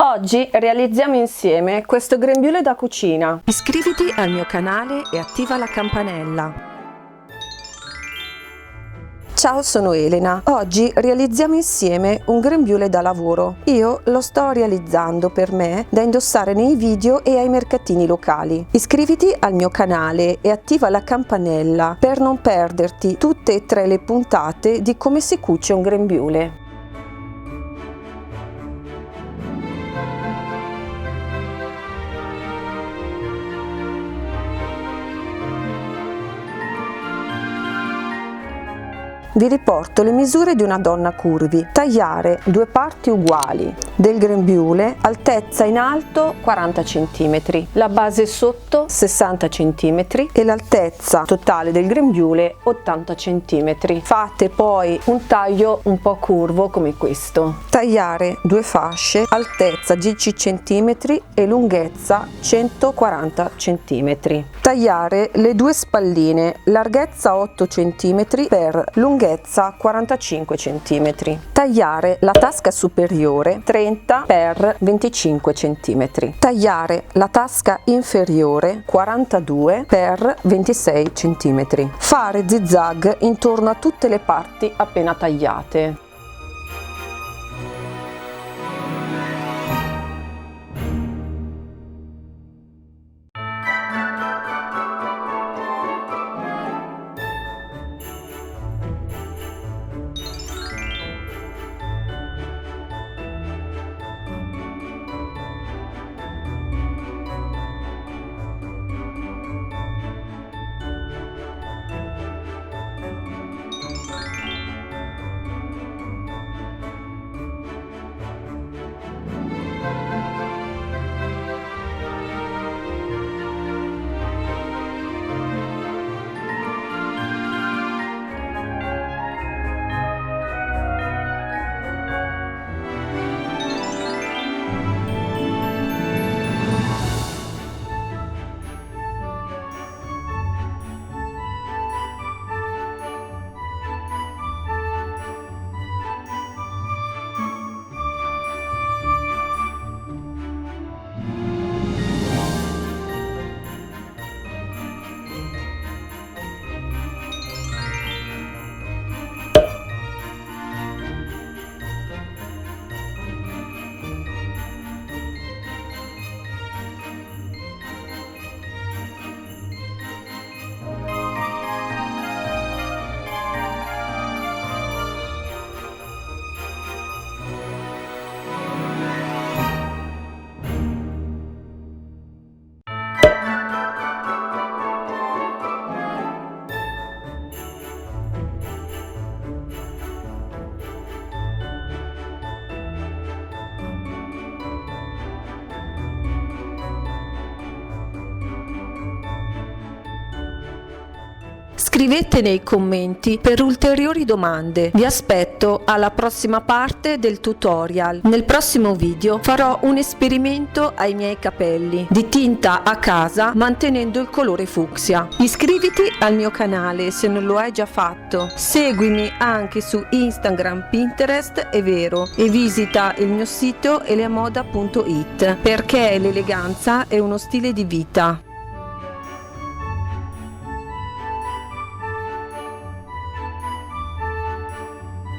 Oggi realizziamo insieme questo grembiule da cucina. Iscriviti al mio canale e attiva la campanella. Ciao, sono Elena. Oggi realizziamo insieme un grembiule da lavoro. Io lo sto realizzando per me da indossare nei video e ai mercatini locali. Iscriviti al mio canale e attiva la campanella per non perderti tutte e tre le puntate di come si cuce un grembiule. Vi riporto le misure di una donna curvy. Tagliare due parti uguali del grembiule, altezza in alto 40 cm, la base sotto 60 cm e l'altezza totale del grembiule 80 cm. Fate poi un taglio un po' curvo come questo. Tagliare due fasce, altezza 10 cm e lunghezza 140 cm. Tagliare le due spalline, larghezza 8 cm per lunghezza 45 cm. Tagliare la tasca superiore 30 per 25 cm. Tagliare la tasca inferiore 42 per 26 cm. Fare zigzag intorno a tutte le parti appena tagliate. Scrivete nei commenti per ulteriori domande. Vi aspetto alla prossima parte del tutorial. Nel prossimo video farò un esperimento ai miei capelli di tinta a casa mantenendo il colore fucsia. Iscriviti al mio canale se non lo hai già fatto. Seguimi anche su Instagram, Pinterest e Vero e visita il mio sito eleamoda.it perché l'eleganza è uno stile di vita.